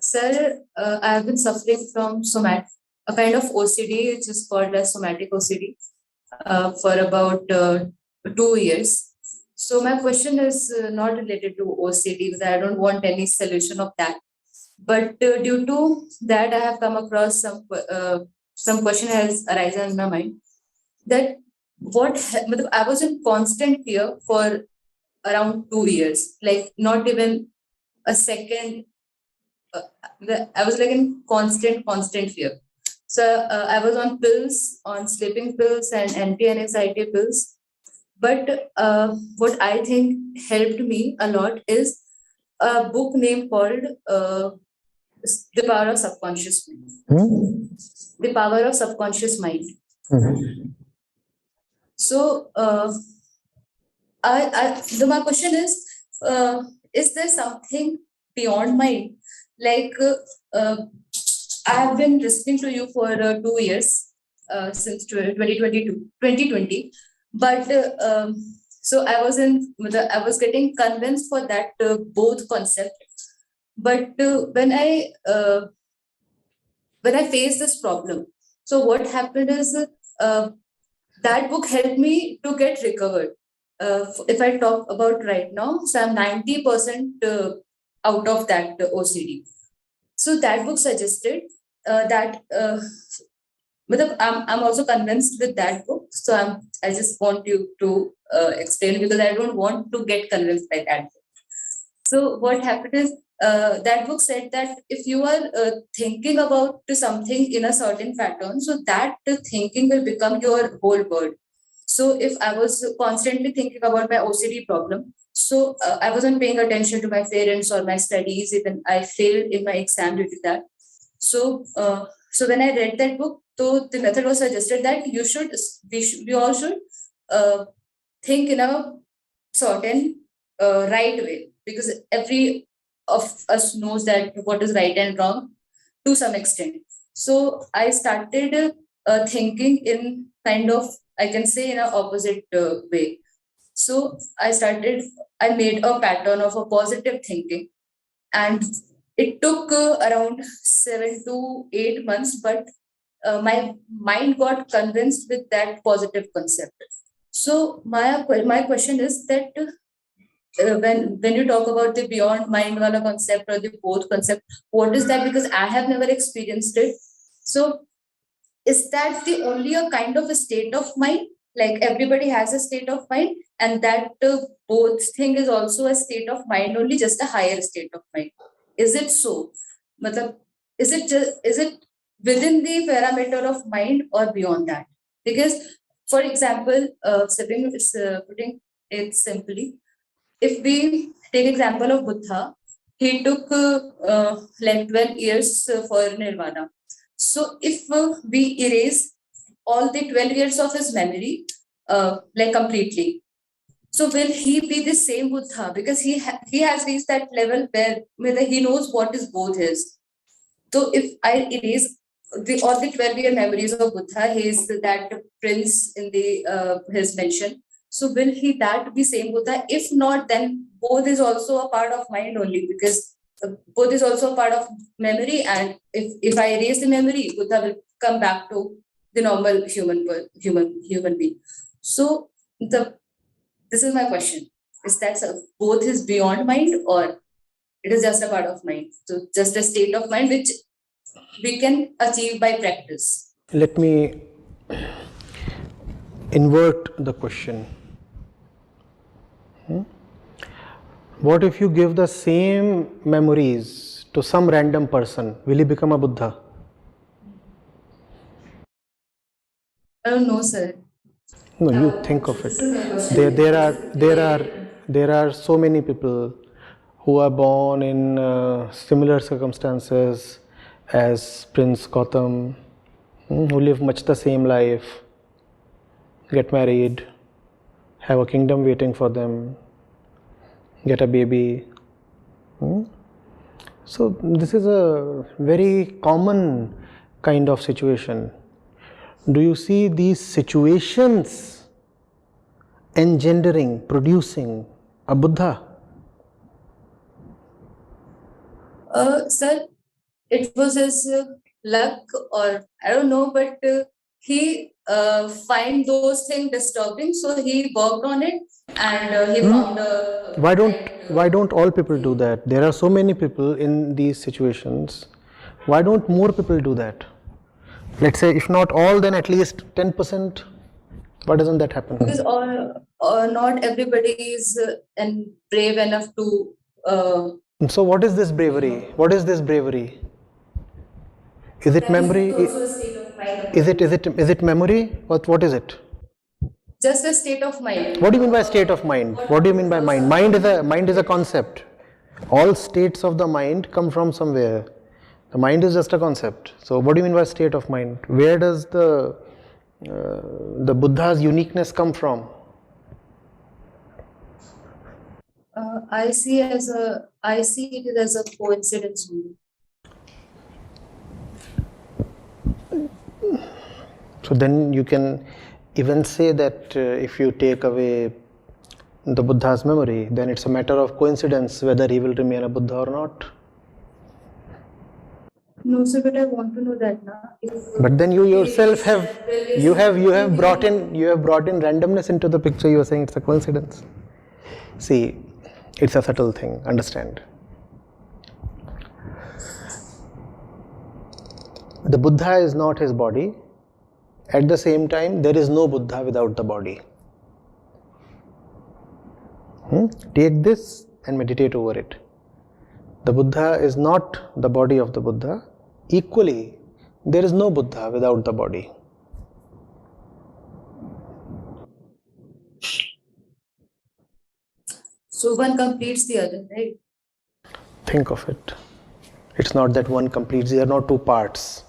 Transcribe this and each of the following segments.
Sir, I have been suffering from a kind of OCD, which is called as somatic OCD, for about 2 years. So my question is not related to OCD because I don't want any solution of that. But due to that, I have come across some question has arisen in my mind that matlab, I was in constant fear for around 2 years, like not even a second I was like in constant fear. So I was on pills, on sleeping pills and anti-anxiety pills. But what I think helped me a lot is a book name called The Power of Subconscious Mind. The Power of Subconscious Mind. So my question is there something beyond mind? Like I have been listening to you for 2 years, since 2020. But so I was getting convinced for that both concept. But when I faced this problem, so what happened is that book helped me to get recovered. If I talk about right now, so I'm 90% out of that OCD. So that book suggested that I'm also convinced with that book. So I just want you to explain because I don't want to get convinced by that book. So what happened is that book said that if you are thinking about something in a certain pattern, so that thinking will become your whole world. So if I was constantly thinking about my OCD problem, so I wasn't paying attention to my parents or my studies. Even I failed in my exam due to that. So when I read that book, so the method was suggested that we all should think in a certain right way, because every of us knows that what is right and wrong to some extent. So I started thinking in kind of, I can say, in an opposite way. So I made a pattern of a positive thinking, and it took around 7 to 8 months, but my mind got convinced with that positive concept. So my question is that when you talk about the beyond mind wala concept or the both concept, what is that? Because I have never experienced it. So is that the only a kind of a state of mind? Like everybody has a state of mind, and that both thing is also a state of mind, only just a higher state of mind. Is it so? Matlab, is it within the parameter of mind or beyond that? Because, for example, putting it simply, if we take example of Buddha, he took like 12 years for nirvana. So if we erase all the 12 years of his memory, like completely, so will he be the same Buddha? Because he has reached that level where he knows what is both his. So if I erase all the 12-year memories of Buddha, he is that prince in the his mention. So will he that be same Buddha? If not, then both is also a part of mind only, because both is also a part of memory. And if I erase the memory, Buddha will come back to the normal human being. So this is my question: is that both is beyond mind, or it is just a part of mind? So just a state of mind which we can achieve by practice. Let me invert the question. What if you give the same memories to some random person? Will he become a Buddha? I don't know, sir. No, you think of it. There are so many people who are born in similar circumstances as Prince Gautam, who live much the same life, get married, have a kingdom waiting for them, get a baby. So this is a very common kind of situation. Do you see these situations engendering, producing a Buddha? Sir, it was his luck, or I don't know, but he find those things disturbing, so he worked on it, and he found a Why don't all people do that? There are so many people in these situations. Why don't more people do that? Let's say if not all, then at least 10%. Why doesn't that happen? because not everybody is and brave enough to. So what is this bravery? What is this bravery? Is it memory? Is it memory? What is it? Just a state of mind. What do you mean by state of mind? What do you mean by mind? Mind is a concept. All states of the mind come from somewhere. The mind is just a concept. So what do you mean by state of mind? Where does the Buddha's uniqueness come from? I see it as a coincidence only. So then you can even say that if you take away the Buddha's memory, then it's a matter of coincidence whether he will remain a Buddha or not. No, sir, but I want to know that now. But then you yourself have brought in randomness into the picture. You are saying it's a coincidence. See, it's a subtle thing. Understand? The Buddha is not his body. At the same time, there is no Buddha without the body. Take this and meditate over it. The Buddha is not the body of the Buddha. Equally, there is no Buddha without the body. So one completes the other, right? Think of it. It's not that one completes, they are not two parts.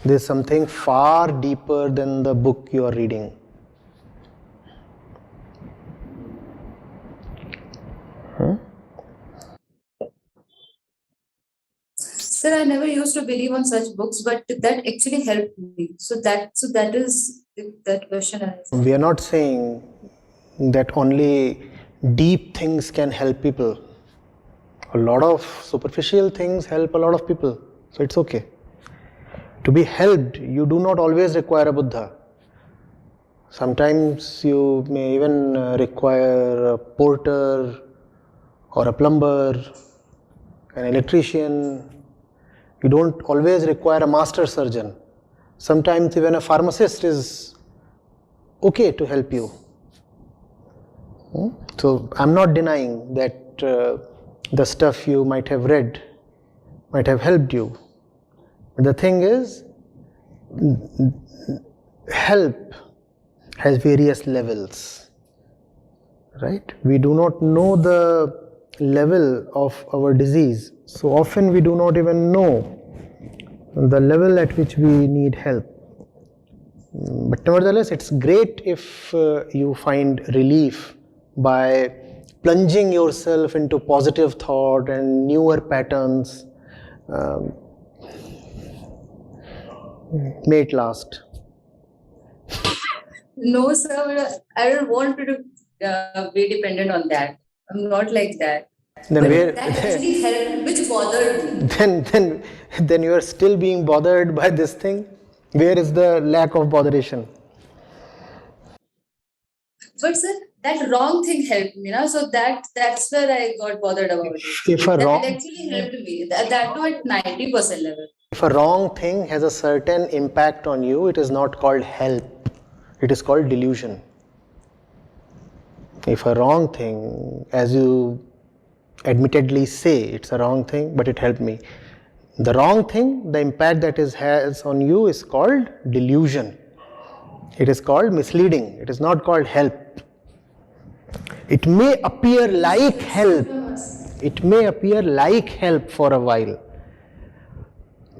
There's something far deeper than the book you are reading. Sir, I never used to believe on such books, but that actually helped me. So that is that question I asked. We are not saying that only deep things can help people. A lot of superficial things help a lot of people. So it's okay. To be helped, you do not always require a Buddha. Sometimes you may even require a porter or a plumber, an electrician. You don't always require a master surgeon. Sometimes even a pharmacist is okay to help you. So I'm not denying that the stuff you might have read might have helped you. But the thing is, help has various levels, right? We do not know the level of our disease. So often we do not even know the level at which we need help. But nevertheless, it's great if you find relief by plunging yourself into positive thought and newer patterns. May it last. No, sir, I don't want to be dependent on that. I'm not like that. Then where? That actually helped, which bothered me. Then you are still being bothered by this thing. Where is the lack of botheration? But sir, that wrong thing helped me, na? So that's where I got bothered about it. If a That wrong, actually helped me. That too at 90% level. if a wrong thing has a certain impact on you, it is not called help. It is called delusion. If a wrong thing, as you admittedly say, it's a wrong thing, but it helped me. The wrong thing, the impact that it has on you is called delusion. It is called misleading. It is not called help. It may appear like help. It may appear like help for a while.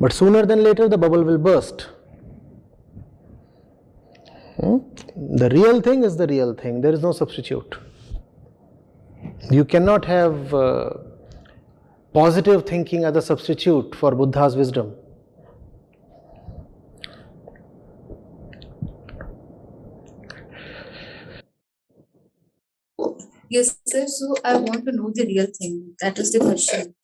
But sooner than later, the bubble will burst. The real thing is the real thing. There is no substitute. You cannot have positive thinking as a substitute for Buddha's wisdom. Yes, sir. So I want to know the real thing. That is the question.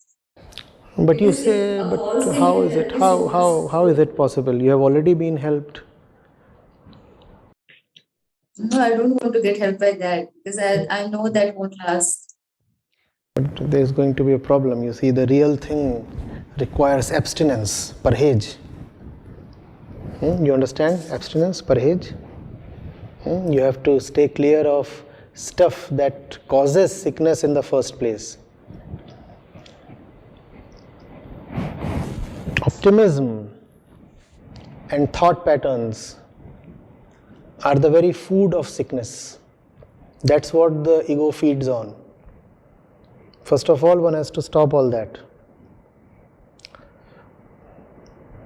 But you Because if say, a but false thing how can is it? help is yours. How is it possible? You have already been helped. No, I don't want to get help by that because I know that won't last. But there's going to be a problem. You see, the real thing requires abstinence, parhej. You understand? Abstinence, parhej. You have to stay clear of stuff that causes sickness in the first place. Optimism and thought patterns are the very food of sickness. That's what the ego feeds on. First of all, one has to stop all that.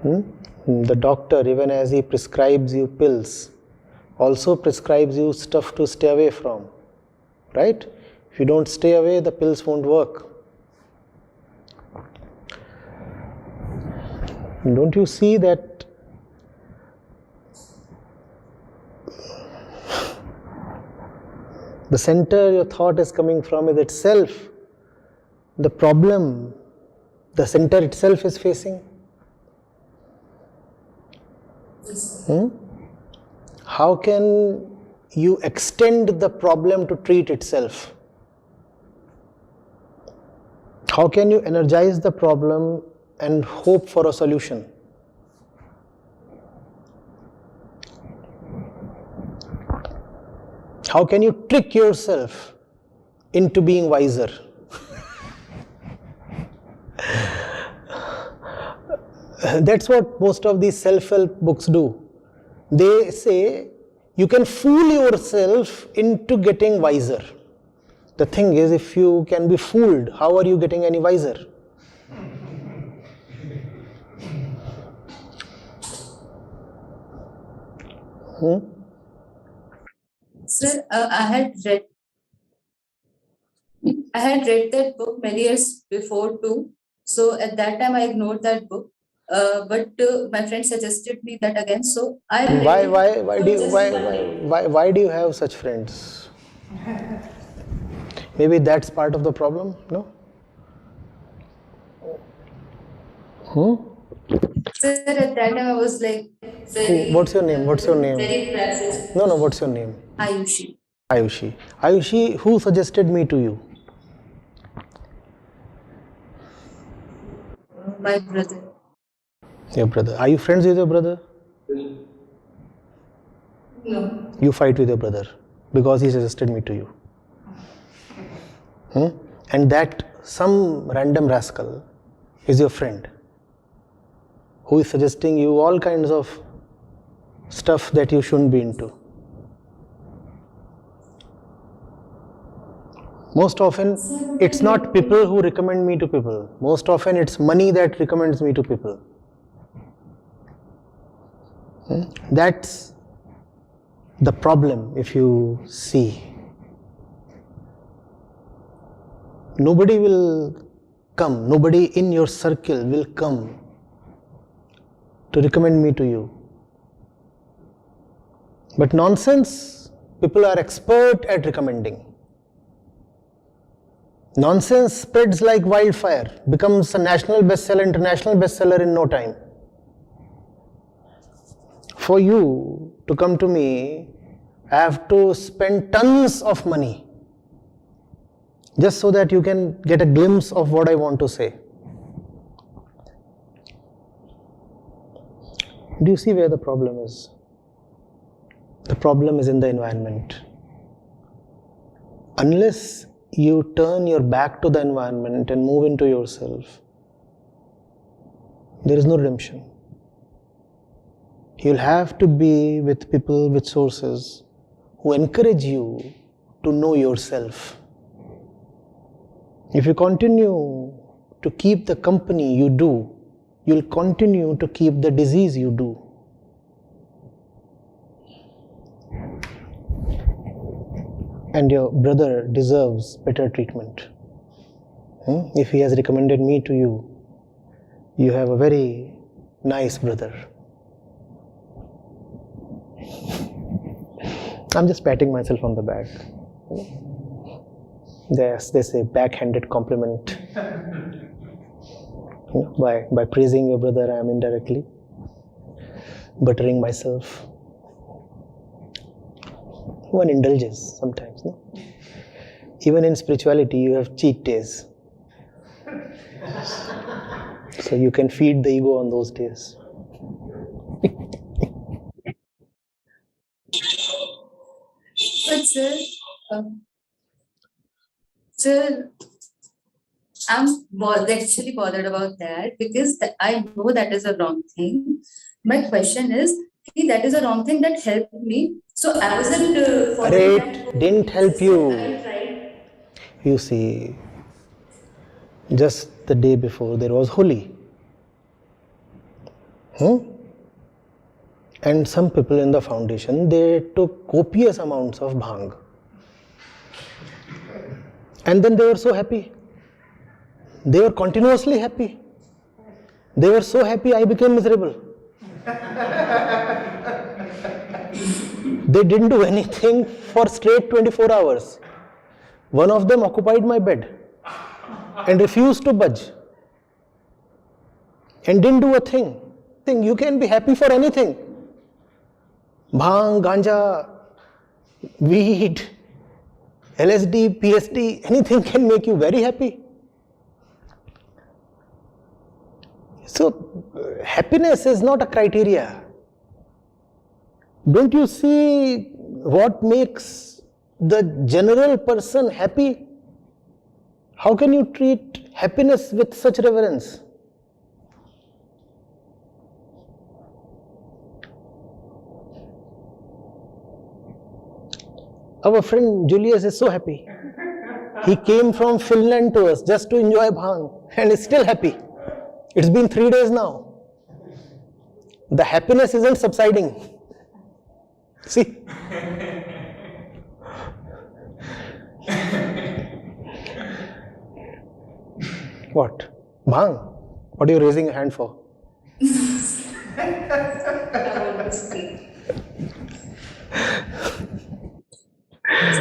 The doctor, even as he prescribes you pills, also prescribes you stuff to stay away from. Right? If you don't stay away, the pills won't work. Don't you see that the center your thought is coming from is itself the problem the center itself is facing? How can you extend the problem to treat itself? How can you energize the problem and hope for a solution? How can you trick yourself into being wiser? That's what most of these self-help books do. They say you can fool yourself into getting wiser. The thing is, if you can be fooled, how are you getting any wiser? Sir, I had read that book many years before too. So at that time I ignored that book. But my friend suggested me that again. So I read Why, it why, why for do you, just why, 1 day. why do you have such friends? Maybe that's part of the problem, no? Sir, at that time I was like What's your name? What's your name? very practiced. No, what's your name? Ayushi, Ayushi. Ayushi, who suggested me to you? my brother. Your brother. Are you friends with your brother? No. You fight with your brother because he suggested me to you. And that some random rascal is your friend who is suggesting you all kinds of stuff that you shouldn't be into. Most often, it's not people who recommend me to people. Most often, it's money that recommends me to people. That's the problem, if you see. Nobody will come, nobody in your circle will come to recommend me to you. But nonsense, people are expert at recommending. Nonsense spreads like wildfire, becomes a national bestseller, international bestseller in no time. For you to come to me, I have to spend tons of money just so that you can get a glimpse of what I want to say. Do you see where the problem is? The problem is in the environment. Unless you turn your back to the environment and move into yourself, there is no redemption. You'll have to be with people, with sources who encourage you to know yourself. If you continue to keep the company you do, you'll continue to keep the disease you do. And your brother deserves better treatment. If he has recommended me to you, you have a very nice brother. I'm just patting myself on the back. Yes, they say backhanded compliment. By praising your brother, I am indirectly buttering myself. One indulges sometimes, no? Even in spirituality, you have cheat days. So you can feed the ego on those days. But sir, I'm actually bothered about that because I know that is a wrong thing. My question is, that is a wrong thing that helped me. So I wasn't following that. It didn't help you. I tried. You see, just the day before there was Holi. And some people in the foundation, they took copious amounts of bhang. And then they were so happy. They were continuously happy. They were so happy, I became miserable. They didn't do anything for straight 24 hours. One of them occupied my bed and refused to budge and didn't do a thing. You can be happy for anything. Bhang, ganja, weed, LSD, PSD, anything can make you very happy. So, happiness is not a criteria. Don't you see what makes the general person happy? How can you treat happiness with such reverence? Our friend Julius is so happy. He came from Finland to us just to enjoy bhang and is still happy. It's been 3 days now. The happiness isn't subsiding. See? What? Bhang? What are you raising your hand for?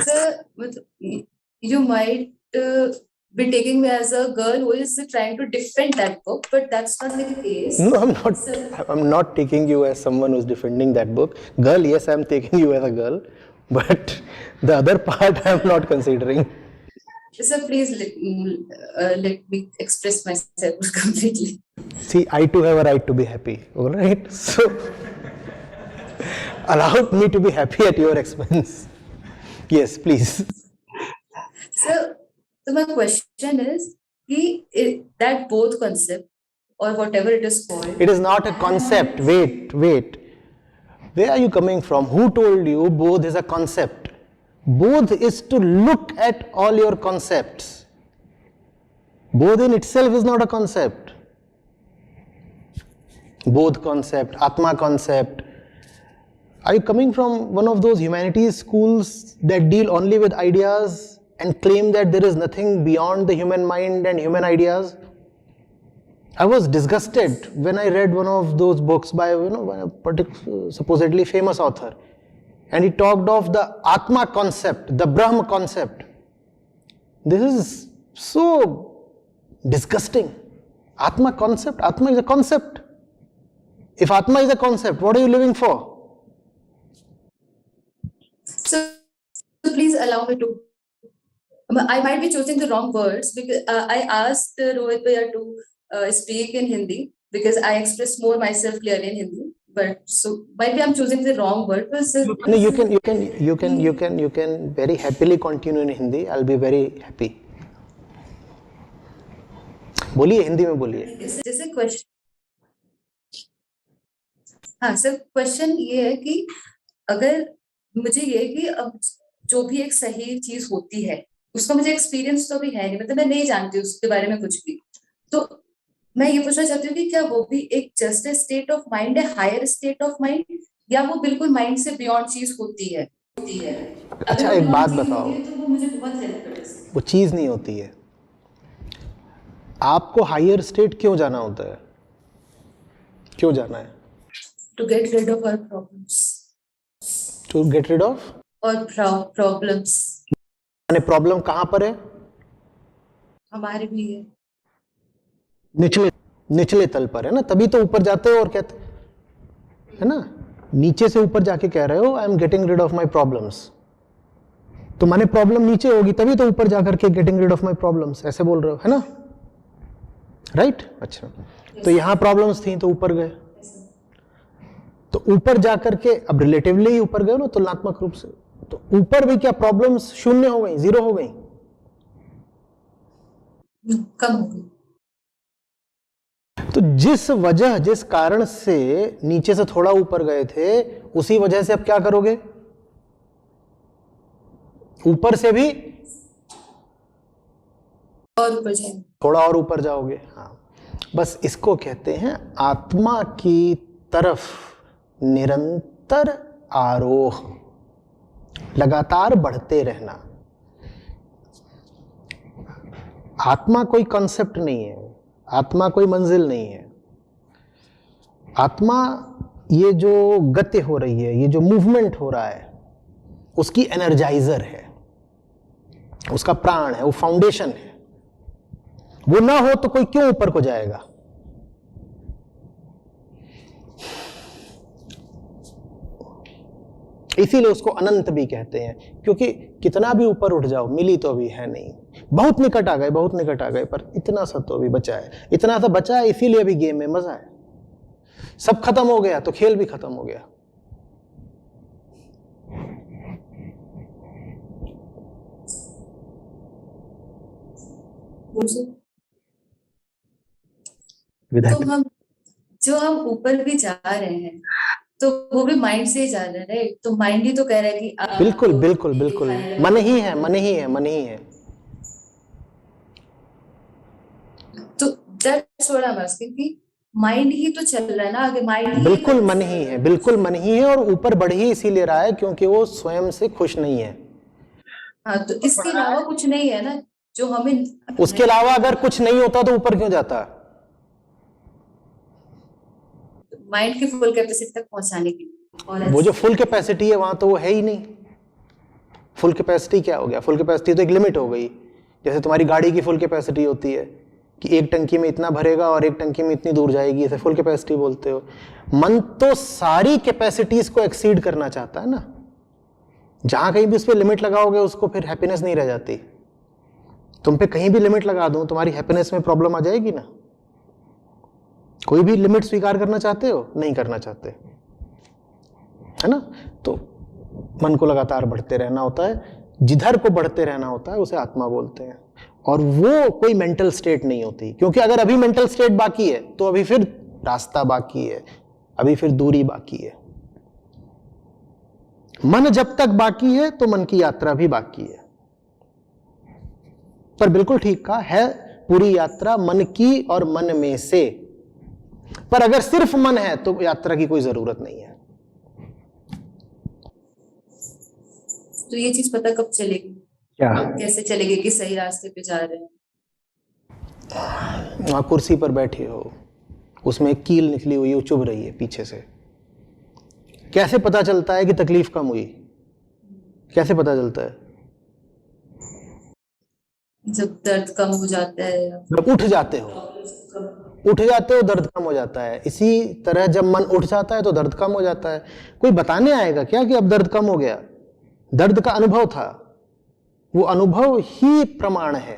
Sir, you might be taking me as a girl who is trying to defend that book, but that's not the case. No, I'm not. I'm not taking you as someone who's defending that book. Girl, yes, I'm taking you as a girl, but the other part I'm not considering. Sir, please let me express myself completely. See, I too have a right to be happy. All right, so allow me to be happy at your expense. Yes, please. So my question is, that both concept or whatever it is called. It is not a concept. Wait. Where are you coming from? Who told you both is a concept? Both is to look at all your concepts. Both in itself is not a concept. Both concept, Atma concept. Are you coming from one of those humanities schools that deal only with ideas and claim that there is nothing beyond the human mind and human ideas? I was disgusted when I read one of those books by a supposedly famous author, and he talked of the Atma concept, the Brahm concept. This is so disgusting. Atma concept? Atma is a concept. If Atma is a concept, what are you living for? So please allow me to. I might be choosing the wrong words because I asked Rohit Bhaiya to speak in Hindi because I express more myself clearly in Hindi. But so maybe I'm choosing the wrong word. No, you can very happily continue in Hindi. I'll be very happy. बोलिए हिंदी में बोलिए. जैसे question, हाँ sir, question ये है कि अगर मुझे ये कि अब जो भी एक सही चीज होती है उसका मुझे एक्सपीरियंस तो भी है नहीं, मतलब मैं नहीं जानती उसके बारे में कुछ भी, तो मैं ये पूछना चाहती हूँ कि क्या वो भी एक जस्ट स्टेट ऑफ माइंड है, हायर स्टेट ऑफ माइंड, या वो बिल्कुल माइंड से बियॉन्ड चीज होती है? अच्छा, एक बात बताओ, तो वो मुझे बहुत हेल्प करे। वो चीज नहीं होती है. आपको हायर स्टेट क्यों जाना होता है? क्यों जाना है? To get rid of our problems. To get rid of our problems. Problem कहां पर है? हमारे भी है. निचले निचले तल पर, है ना, तभी तो ऊपर जाते हो और कहते, है ना, नीचे से ऊपर जाके कह रहे हो I am getting rid of my problems, तो माने प्रॉब्लम नीचे होगी तभी तो ऊपर जाकर के getting rid of my problems ऐसे बोल रहे हो, है ना, राइट? अच्छा, तो यहां प्रॉब्लम्स थी तो ऊपर गए, तो ऊपर जाकर के अब रिलेटिवली ही ऊपर गए ना तुलनात्मक रूप से, तो ऊपर भी क्या प्रॉब्लम्स शून्य हो गई, जीरो हो गई? कम हो गई। तो जिस वजह जिस कारण से नीचे से थोड़ा ऊपर गए थे उसी वजह से अब क्या करोगे, ऊपर से भी और ऊपर जाएंगे, थोड़ा और ऊपर जाओगे। हाँ, बस इसको कहते हैं आत्मा की तरफ निरंतर आरोह, लगातार बढ़ते रहना। आत्मा कोई कॉन्सेप्ट नहीं है, आत्मा कोई मंजिल नहीं है। आत्मा ये जो गति हो रही है, ये जो मूवमेंट हो रहा है, उसकी एनर्जाइजर है, उसका प्राण है, वो फाउंडेशन है। वो ना हो तो कोई क्यों ऊपर को जाएगा? इसीलिए उसको अनंत भी कहते हैं, क्योंकि कितना भी ऊपर उठ जाओ मिली तो अभी है नहीं। बहुत निकट आ गए, बहुत निकट आ गए, पर इतना सा तो अभी बचा है, इतना सा बचा है, इसीलिए अभी गेम में मजा है। सब खत्म हो गया तो खेल भी खत्म हो गया। तो हम ऊपर भी जा रहे हैं तो वो भी माइंड से ही जा रहे हैं, राइट? तो माइंड ही तो कह रहा है कि बिल्कुल बिल्कुल बिल्कुल, मन ही है, मन ही है, मन ही है। तो that's what I am asking कि माइंड ही तो चल रहा है ना आगे, माइंड बिल्कुल मन ही है, बिल्कुल मन ही है, और ऊपर बढ़ ही इसीलिए रहा है क्योंकि वो स्वयं से खुश नहीं है। हाँ, तो इसके अलावा कुछ नहीं है ना जो हमें, उसके अलावा अगर कुछ नहीं होता तो ऊपर क्यों जाता? माइंड की फुल कैपेसिटी तक पहुंचाने के लिए। और वो जो फुल कैपेसिटी है वहां तो वो है ही नहीं। फुल कैपेसिटी क्या हो गया? फुल कैपेसिटी तो एक लिमिट हो गई। जैसे तुम्हारी गाड़ी की फुल कैपेसिटी होती है कि एक टंकी में इतना भरेगा और एक टंकी में इतनी दूर जाएगी, इसे फुल कैपेसिटी बोलते हो। मन तो सारी कैपेसिटीज को एक्सीड करना चाहता है ना। जहां कहीं भी उस पर लिमिट लगाओगे उसको फिर हैप्पीनेस नहीं रह जाती। तुम पे कहीं भी लिमिट लगा दूं तुम्हारी हैप्पीनेस में प्रॉब्लम आ जाएगी ना। कोई भी लिमिट स्वीकार करना चाहते हो? नहीं करना चाहते, है ना। तो मन को लगातार बढ़ते रहना होता है, जिधर को बढ़ते रहना होता है उसे आत्मा बोलते हैं। और वो कोई मेंटल स्टेट नहीं होती, क्योंकि अगर अभी मेंटल स्टेट बाकी है तो अभी फिर रास्ता बाकी है, अभी फिर दूरी बाकी है। मन जब तक बाकी है तो मन की यात्रा भी बाकी है। पर बिल्कुल ठीक कहा है, पूरी यात्रा मन की और मन में से। पर अगर सिर्फ मन है तो यात्रा की कोई जरूरत नहीं है। तो ये चीज पता कब चलेगी, क्या कैसे चलेगी कि सही रास्ते पे जा रहे हैं? वहां कुर्सी पर बैठे हो, उसमें एक कील निकली हुई है, वो चुभ रही है पीछे से। कैसे पता चलता है कि तकलीफ कम हुई? कैसे पता चलता है? जब दर्द कम हो जाता है, जब उठ जाते हो, उठ जाते हो दर्द कम हो जाता है। इसी तरह जब मन उठ जाता है तो दर्द कम हो जाता है। कोई बताने आएगा क्या कि अब दर्द कम हो गया? दर्द का अनुभव था, वो अनुभव ही प्रमाण है।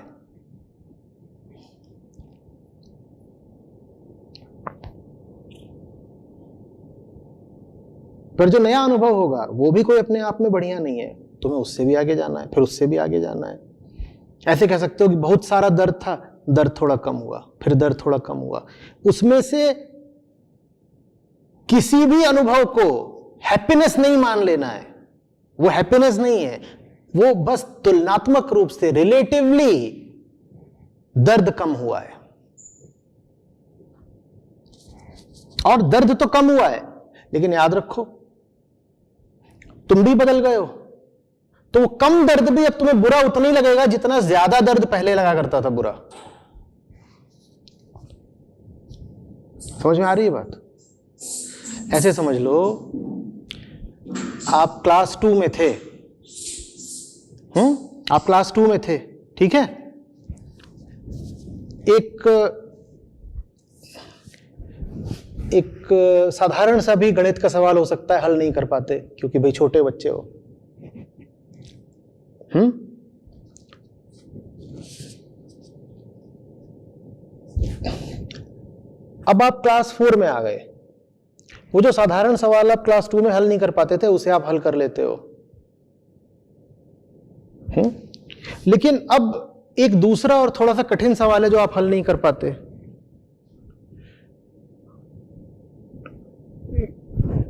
पर जो नया अनुभव होगा वो भी कोई अपने आप में बढ़िया नहीं है, तुम्हें उससे भी आगे जाना है, फिर उससे भी आगे जाना है। ऐसे कह सकते हो कि बहुत सारा दर्द था, दर्द थोड़ा कम हुआ, फिर दर्द थोड़ा कम हुआ। उसमें से किसी भी अनुभव को हैप्पीनेस नहीं मान लेना है, वो हैप्पीनेस नहीं है, वो बस तुलनात्मक रूप से रिलेटिवली दर्द कम हुआ है। और दर्द तो कम हुआ है, लेकिन याद रखो तुम भी बदल गए हो, तो वो कम दर्द भी अब तुम्हें बुरा उतना ही लगेगा जितना ज्यादा दर्द पहले लगा करता था बुरा। समझ में आ रही है बात? ऐसे समझ लो, आप क्लास 2 में थे, आप क्लास 2 में थे, ठीक है। एक एक साधारण सा भी गणित का सवाल हो सकता है, हल नहीं कर पाते क्योंकि भाई छोटे बच्चे हो। अब आप क्लास 4 में आ गए, वो जो साधारण सवाल आप क्लास 2 में हल नहीं कर पाते थे उसे आप हल कर लेते हो। लेकिन अब एक दूसरा और थोड़ा सा कठिन सवाल है जो आप हल नहीं कर पाते।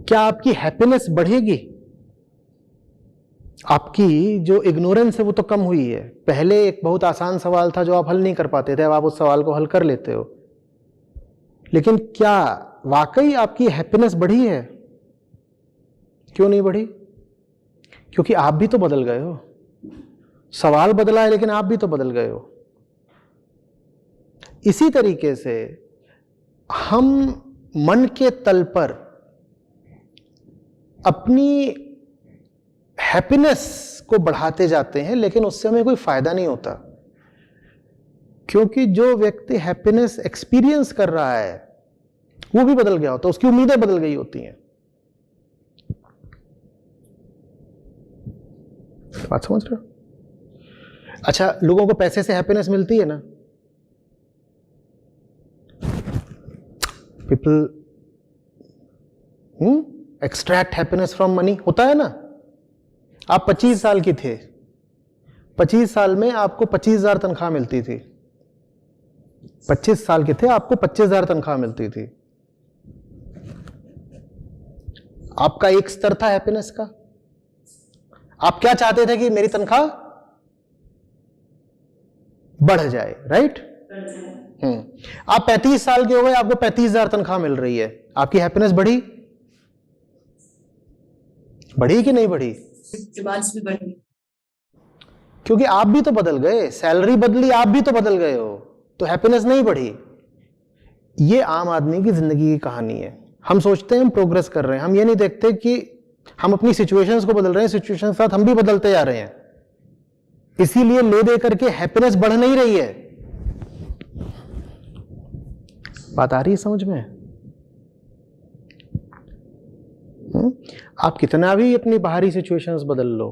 क्या आपकी हैप्पीनेस बढ़ेगी? आपकी जो इग्नोरेंस है वो तो कम हुई है। पहले एक बहुत आसान सवाल था जो आप हल नहीं कर पाते थे, अब आप उस सवाल को हल कर लेते हो। लेकिन क्या वाकई आपकी हैप्पीनेस बढ़ी है? क्यों नहीं बढ़ी? क्योंकि आप भी तो बदल गए हो। सवाल बदला है लेकिन आप भी तो बदल गए हो। इसी तरीके से हम मन के तल पर अपनी हैप्पीनेस को बढ़ाते जाते हैं, लेकिन उससे हमें कोई फायदा नहीं होता, क्योंकि जो व्यक्ति हैप्पीनेस एक्सपीरियंस कर रहा है वो भी बदल गया होता है, उसकी उम्मीदें बदल गई होती हैं। बात समझ रहे हो? अच्छा, लोगों को पैसे से हैप्पीनेस मिलती है ना? People extract happiness from money, होता है ना? आप 25 साल की थे, 25 साल में आपको 25,000 तनख्वाह मिलती थी। 25 साल के थे, आपको 25,000 तनख्वाह मिलती थी। आपका एक स्तर था हैप्पीनेस का। आप क्या चाहते थे? कि मेरी तनख्वाह बढ़ जाए, राइट? आप 35 साल के हो गए, आपको 35,000 तनख्वाह मिल रही है, आपकी हैप्पीनेस बढ़ी? बढ़ी कि नहीं बढ़ी? डिमांड्स भी बढ़ी, क्योंकि आप भी तो बदल गए, सैलरी बदली, आप भी तो बदल गए हो, तो हैप्पीनेस नहीं बढ़ी। ये आम आदमी की जिंदगी की कहानी है। हम सोचते हैं हम प्रोग्रेस कर रहे हैं, हम ये नहीं देखते कि हम अपनी सिचुएशंस को बदल रहे हैं, सिचुएशन के साथ हम भी बदलते जा रहे हैं। इसीलिए ले दे करके हैप्पीनेस बढ़ नहीं रही है। बात आ रही है समझ में? आप कितना भी अपनी बाहरी सिचुएशंस बदल लो,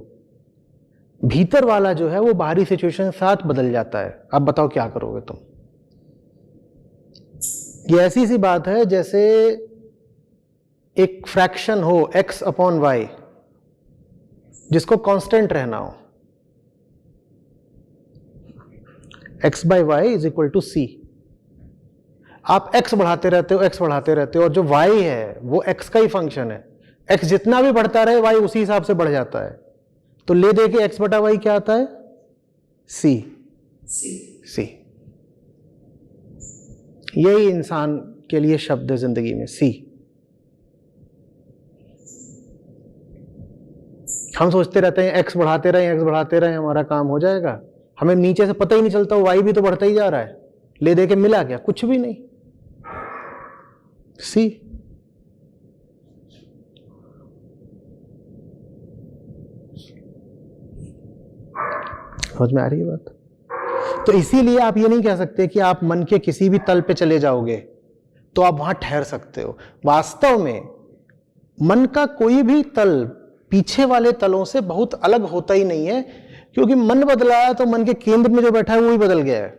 भीतर वाला जो है वो बाहरी सिचुएशन के साथ बदल जाता है। अब बताओ क्या करोगे तुम? ये ऐसी सी बात है जैसे एक फ्रैक्शन हो x अपॉन y, जिसको कांस्टेंट रहना हो। x by y is equal to c। आप x बढ़ाते रहते हो, x बढ़ाते रहते हो, और जो y है वो x का ही फंक्शन है। x जितना भी बढ़ता रहे y उसी हिसाब से बढ़ जाता है। तो ले दे के x बटा वाई क्या आता है? c। यही इंसान के लिए शब्द है जिंदगी में, c। हम सोचते रहते हैं x बढ़ाते रहें हमारा काम हो जाएगा। हमें नीचे से पता ही नहीं चलता y भी तो बढ़ता ही जा रहा है। ले दे के मिला क्या? कुछ भी नहीं। c। समझ में आ रही है बात? तो इसीलिए आप ये नहीं कह सकते कि आप मन के किसी भी तल पे चले जाओगे तो आप वहां ठहर सकते हो। वास्तव में मन का कोई भी तल पीछे वाले तलों से बहुत अलग होता ही नहीं है, क्योंकि मन बदला है तो मन के केंद्र में जो बैठा है वो ही बदल गया है।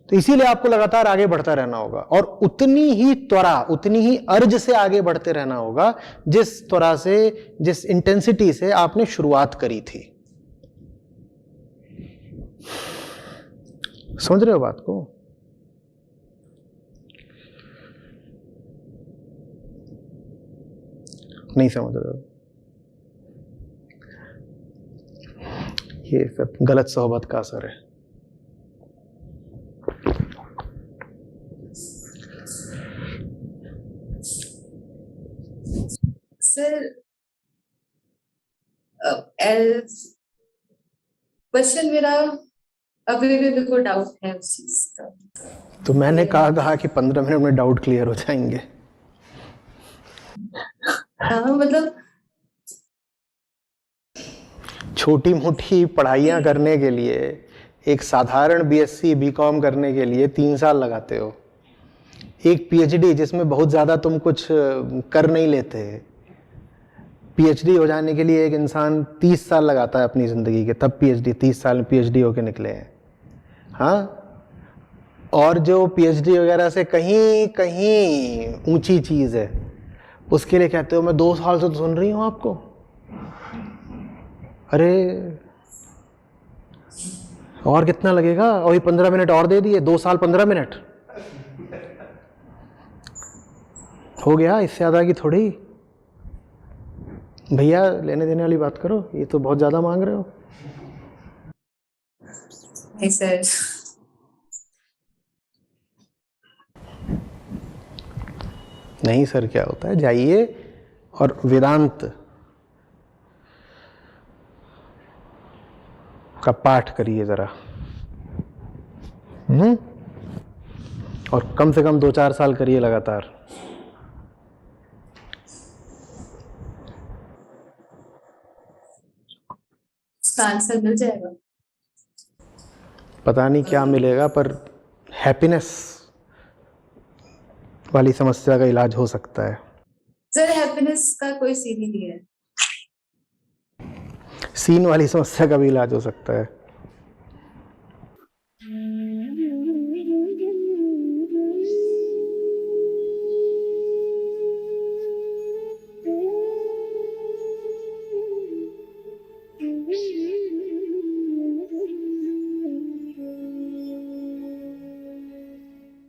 तो इसीलिए आपको लगातार आगे बढ़ता रहना होगा, और उतनी ही त्वरा, उतनी ही अर्ज से आगे बढ़ते रहना होगा जिस त्वरा से, जिस इंटेंसिटी से आपने शुरुआत करी थी। समझ रहे हो बात को? नहीं समझ रहे हो? ये सब गलत सोहबत का असर है। सर, क्वेश्चन मेरा अभी भी मेरे को डाउट है उस चीज का। तो मैंने कहा कि 15 मिनट में डाउट क्लियर हो जाएंगे। हाँ, मतलब छोटी मोटी पढ़ाइयाँ करने के लिए, एक साधारण बीएससी बीकॉम करने के लिए 3 साल लगाते हो। एक पीएचडी जिसमें बहुत ज़्यादा तुम कुछ कर नहीं लेते। पीएचडी हो जाने के लिए एक इंसान 30 साल लगाता है अपनी ज़िंदगी के, तब पीएचडी 30 साल में पीएचडी होके निकले हैं। हाँ, और जो पीएचडी वगैरह से कहीं कहीं ऊंची चीज़ है, उसके लिए कहते हो मैं 2 साल से तो सुन रही हूँ आपको। अरे और कितना लगेगा? और ये 15 मिनट और दे दिए, 2 साल 15 मिनट हो गया, इससे ज़्यादा की थोड़ी। भैया लेने देने वाली बात करो, ये तो बहुत ज़्यादा मांग रहे हो। नहीं सर। नहीं सर क्या होता है? जाइए और वेदांत का पाठ करिए ज़रा, और कम से कम 2-4 साल करिए लगातार। इसका आंसर मिल जाएगा? पता नहीं क्या मिलेगा, पर हैप्पीनेस वाली समस्या का इलाज हो सकता है। सर हैप्पीनेस का कोई सीन ही नहीं है। सीन वाली समस्या का भी इलाज हो सकता है।